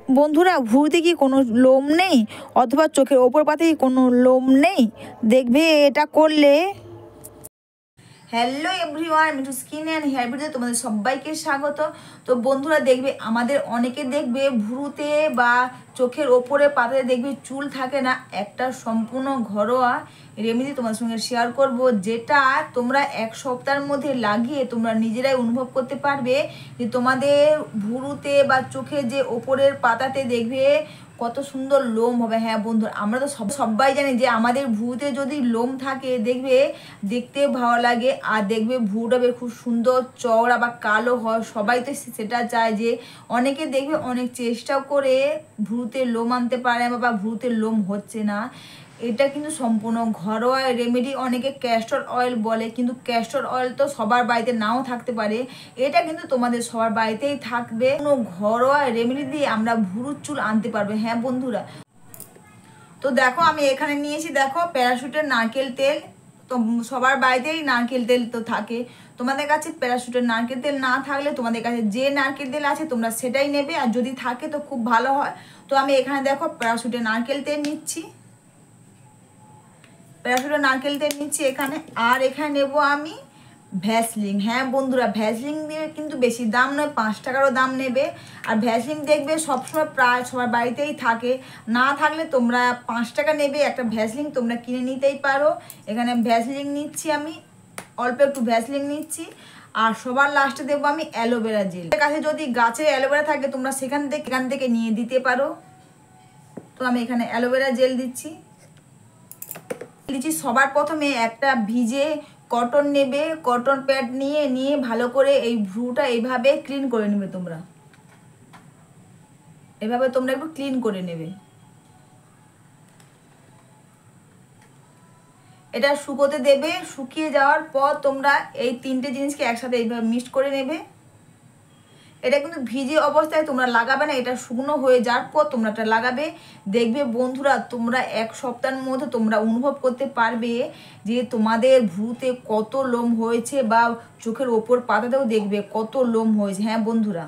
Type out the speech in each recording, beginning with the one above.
বন্ধুরা, ভুরুতে কি কোনো লোম নেই অথবা চোখের ওপর পাতে কি কোনো লোম নেই? দেখবে এটা করলে। Hello everyone, Mithu skin and hair বিউটিতে তোমাদের সবাইকে স্বাগত। তো বন্ধুরা, দেখবে আমাদের অনেকে দেখবে ভুরুতে বা চোখের ওপরে পাতাতে দেখবে চুল থাকে না। একটা সম্পূর্ণ ঘরোয়া রেমেডি তোমাদের সঙ্গে শেয়ার করব, যেটা তোমরা এক সপ্তাহের মধ্যে লাগিয়ে তোমরা নিজেরাই অনুভব করতে পারবে যে তোমাদের ভুরুতে বা চোখে যে ওপরের পাতাতে দেখবে কত সুন্দর লোম হবে। হ্যাঁ বন্ধু, আমরা তো সবাই জানি যে আমাদের ভুরুতে যদি লোম থাকে দেখবে দেখতে ভালো লাগে, আর দেখবে ভুরুটা খুব সুন্দর চওড়া বা কালো হয়। সবাই তো সেটা চায়। যে অনেকে দেখবে অনেক চেষ্টা করে ভুরুতে লোম আনতে পারে বা ভুরুতে লোম হচ্ছে না। এটা কিন্তু সম্পূর্ণ ঘরোয়া রেমেডি। অনেকে ক্যাস্টর অয়েল বলে, কিন্তু ক্যাস্টর অয়েল তো সবার বাড়িতে নাও থাকতে পারে। এটা কিন্তু তোমাদের সবার বাড়িতেই থাকবে। কোনো ঘরোয়া রেমেডি দিয়ে আমরা ভুরুর চুল আনতে পারবো। হ্যাঁ বন্ধুরা, তো দেখো আমি এখানে নিয়েছি, দেখো প্যারাশুটের নারকেল তেল। তো সবার বাড়িতেই নারকেল তেল তো থাকে। তোমাদের কাছে প্যারাশুটের নারকেল তেল না থাকলে তোমাদের কাছে যে নারকেল তেল আছে তোমরা সেটাই নেবে, আর যদি থাকে তো খুব ভালো হয়। তো আমি এখানে দেখো প্যারাশুটের নারকেল তেল নিচ্ছি, প্যারাশুটের নারকেল তেল নিচ্ছি এখানে। আর এখানে নেব আমি ভ্যাসলিন। হ্যাঁ বন্ধুরা, ভ্যাসলিন দিয়ে কিন্তু বেশি দাম নয়, 5 টাকারও দাম নেবে। আর ভ্যাসলিন দেখবে সবসময় প্রায় সবার বাড়িতেই থাকে। না থাকলে তোমরা 5 টাকা নেবে একটা ভ্যাসলিন, তোমরা কিনে নিতেই পারো। এখানে ভ্যাসলিন নিচ্ছি আমি, অল্প একটু ভ্যাসলিন নিচ্ছি। আর সবার লাস্টে দেবো আমি অ্যালোভেরা জেল। কাছে যদি গাছের অ্যালোভেরা থাকে তোমরা সেখান থেকে নিয়ে দিতে পারো। তো আমি এখানে অ্যালোভেরা জেল দিচ্ছি। সবার প্রথমে একটা ভিজে কটন নেবে, কটন প্যাড নিয়ে ভালো করে এই ভ্রুটা এইভাবে ক্লিন করে নেবে। তোমরা এভাবে তোমরা একটু ক্লিন করে নেবে। এটা শুকোতে দেবে। শুকিয়ে যাওয়ার পর তোমরা এই 3টে জিনিসকে একসাথে এইভাবে মিক্সড করে নেবে। এটা কিন্তু ভিজে অবস্থায় তোমরা লাগাবে না, এটা শুকনো হয়ে যাওয়ার পর তোমরা এটা লাগাবে। দেখবে বন্ধুরা, তোমরা এক সপ্তাহের মধ্যে তোমরা অনুভব করতে পারবে যে তোমাদের ভ্রুতে কত লোম হয়েছে, বা চোখের ওপর পাতাতেও দেখবে কত লোম হয়েছে। হ্যাঁ বন্ধুরা,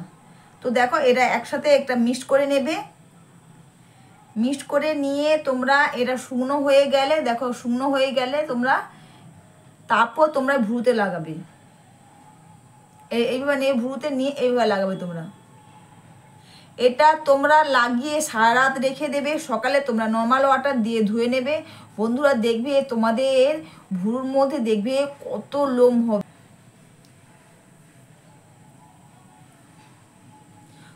তো দেখো এটা একসাথে একটা মিক্সড করে নেবে। মিক্সড করে নিয়ে তোমরা এটা শুকনো হয়ে গেলে, দেখো শুকনো হয়ে গেলে তোমরা তারপর তোমরা ভ্রুতে লাগাবে। এইভাবে নিয়ে ভ্রুতে নিয়ে এইভাবে লাগাবে তোমরা। এটা তোমরা লাগিয়ে সারা রাত রেখে দেবে। সকালে তোমরা নর্মাল ওয়াটার দিয়ে ধুয়ে নেবে। বন্ধুরা, দেখবে তোমাদের ভ্রুর মধ্যে দেখবে কত লোম হবে।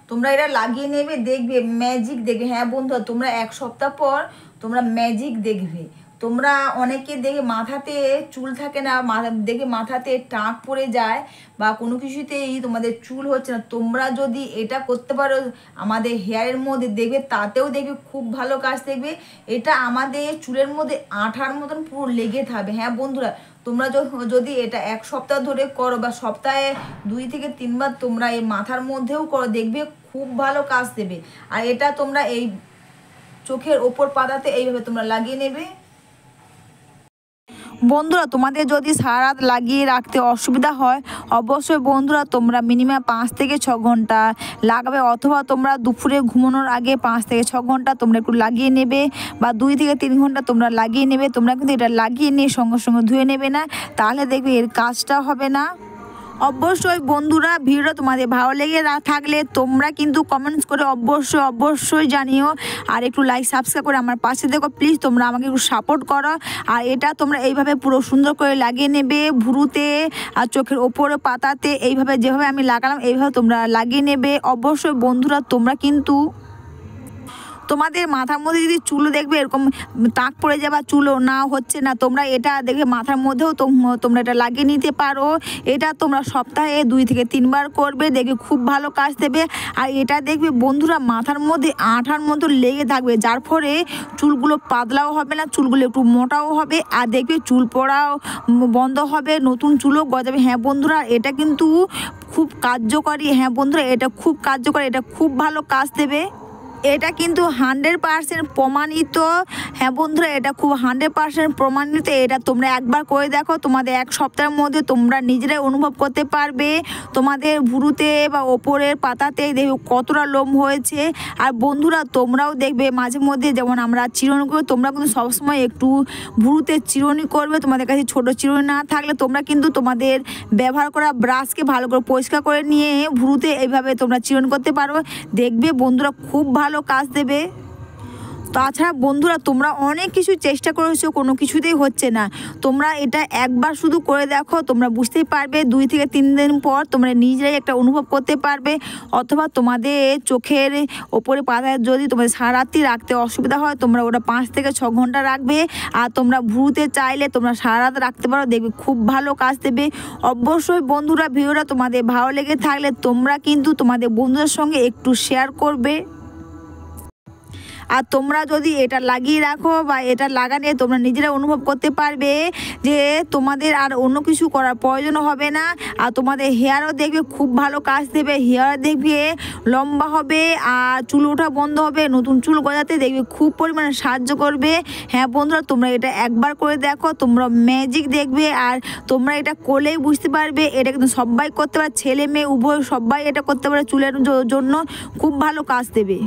তোমরা এটা লাগিয়ে নেবে, দেখবে ম্যাজিক দেখবে। হ্যাঁ বন্ধুরা, তোমরা এক সপ্তাহ পর তোমরা ম্যাজিক দেখবে। তোমরা অনেকে দেখে মাথাতে চুল থাকে না, দেখে মাথাতে টাক পড়ে যায় বা কোনো কিছুতেই তোমাদের চুল হচ্ছে না। তোমরা যদি এটা করতে পারো আমাদের হেয়ারের মধ্যে, দেখবে তাতেও দেখবে খুব ভালো কাজ দেখবে। এটা আমাদের চুলের মধ্যে আঠার মতন পুরো লেগে থাকবে। হ্যাঁ বন্ধুরা, তোমরা যদি এটা এক সপ্তাহ ধরে করো বা সপ্তাহে 2 থেকে 3 বার তোমরা এই মাথার মধ্যেও করো, দেখবে খুব ভালো কাজ দেবে। আর এটা তোমরা এই চোখের ওপর পাতাতে এইভাবে তোমরা লাগিয়ে নেবে। বন্ধুরা, তোমাদের যদি সারা রাত লাগিয়ে রাখতে অসুবিধা হয়, অবশ্যই বন্ধুরা তোমরা মিনিমাম 5 থেকে 6 ঘন্টা লাগাবে, অথবা তোমরা দুপুরে ঘুমানোর আগে 5 থেকে 6 ঘন্টা তোমরা একটু লাগিয়ে নেবে, বা 2 থেকে 3 ঘন্টা তোমরা লাগিয়ে নেবে। তোমরা কিন্তু এটা লাগিয়ে নিয়ে সঙ্গে সঙ্গে ধুয়ে নেবে না, তাহলে দেখবে এর কাজটা হবে না। অবশ্যই বন্ধুরা, ভিডিওটা তোমাদের ভালো লেগে থাকলে তোমরা কিন্তু কমেন্টস করে অবশ্যই জানিও। আর একটু লাইক সাবস্ক্রাইব করে আমার পাশে দেখো প্লিজ, তোমরা আমাকে একটু সাপোর্ট করো। আর এটা তোমরা এইভাবে পুরো সুন্দর করে লাগিয়ে নেবে ভুরুতে আর চোখের ওপরে পাতাতে। এইভাবে যেভাবে আমি লাগালাম এইভাবে তোমরা লাগিয়ে নেবে। অবশ্যই বন্ধুরা, তোমরা কিন্তু তোমাদের মাথার মধ্যে যদি চুলও দেখবে এরকম টাক পড়ে যাবে, চুলও না হচ্ছে না, তোমরা এটা দেখবে মাথার মধ্যেও তোমরা এটা লাগিয়ে নিতে পারো। এটা তোমরা সপ্তাহে 2 থেকে 3 বার করবে, দেখবে খুব ভালো কাজ দেবে। আর এটা দেখবে বন্ধুরা মাথার মধ্যে আঠার মতো লেগে থাকবে, যার ফলে চুলগুলো পাতলাও হবে না, চুলগুলো একটু মোটাও হবে। আর দেখবে চুল পড়াও বন্ধ হবে, নতুন চুলও গজাবে। হ্যাঁ বন্ধুরা, এটা কিন্তু খুব কার্যকরী। হ্যাঁ বন্ধুরা, এটা খুব কার্যকরী, এটা খুব ভালো কাজ দেবে। এটা কিন্তু 100% প্রমাণিত। হ্যাঁ বন্ধুরা, এটা খুব 100% প্রমাণিত। এটা তোমরা একবার করে দেখো, তোমাদের 1 সপ্তাহের মধ্যে তোমরা নিজেরাই অনুভব করতে পারবে তোমাদের ভুরুতে বা ওপরের পাতাতে দেখবে কতটা লোম হয়েছে। আর বন্ধুরা তোমরাও দেখবে মাঝে মধ্যে যেমন আমরা চিরুনি করি, তোমরা কিন্তু সবসময় একটু ভুরুতে চিরুনি করবে। তোমাদের কাছে ছোট চিরুনি না থাকলে তোমরা কিন্তু তোমাদের ব্যবহার করা ব্রাশকে ভালো করে পরিষ্কার করে নিয়ে ভুরুতে এইভাবে তোমরা চিরুনি করতে পারো। দেখবে বন্ধুরা খুব ভালো কাজ দেবে। তাছাড়া বন্ধুরা তোমরা অনেক কিছু চেষ্টা করেছো, কোনো কিছুতেই হচ্ছে না। তোমরা এটা একবার শুধু করে দেখো, তোমরা বুঝতেই পারবে। 2 থেকে 3 দিন পর তোমরা নিজেরাই একটা অনুভব করতে পারবে। অথবা তোমাদের চোখের ওপরে পাতায় যদি তোমাদের সারা রাত্রি রাখতে অসুবিধা হয়, তোমরা ওটা 5 থেকে 6 ঘন্টা রাখবে। আর তোমরা ভুরুতে চাইলে তোমরা সারা রাত রাখতে পারো, দেখবে খুব ভালো কাজ দেবে। অবশ্যই বন্ধুরা ভিডিওটা তোমাদের ভালো লেগে থাকলে তোমরা কিন্তু তোমাদের বন্ধুদের সঙ্গে একটু শেয়ার করবে। আর তোমরা যদি এটা লাগিয়ে রাখো বা এটা লাগালে তোমরা নিজেরা অনুভব করতে পারবে যে তোমাদের আর অন্য কিছু করার প্রয়োজন হবে না। আর তোমাদের হেয়ারও দেখবে খুব ভালো কাজ দেবে, হেয়ার দেখবে লম্বা হবে আর চুল ওঠা বন্ধ হবে, নতুন চুল গজাতে দেখবে খুব পরিমাণে সাহায্য করবে। হ্যাঁ বন্ধুরা তোমরা এটা একবার করে দেখো, তোমরা ম্যাজিক দেখবে। আর তোমরা এটা করলেই বুঝতে পারবে এটা কিন্তু সবাই করতে পারে, ছেলে মেয়ে উভয় সবাই এটা করতে পারে, চুলের জন্য খুব ভালো কাজ দেবে।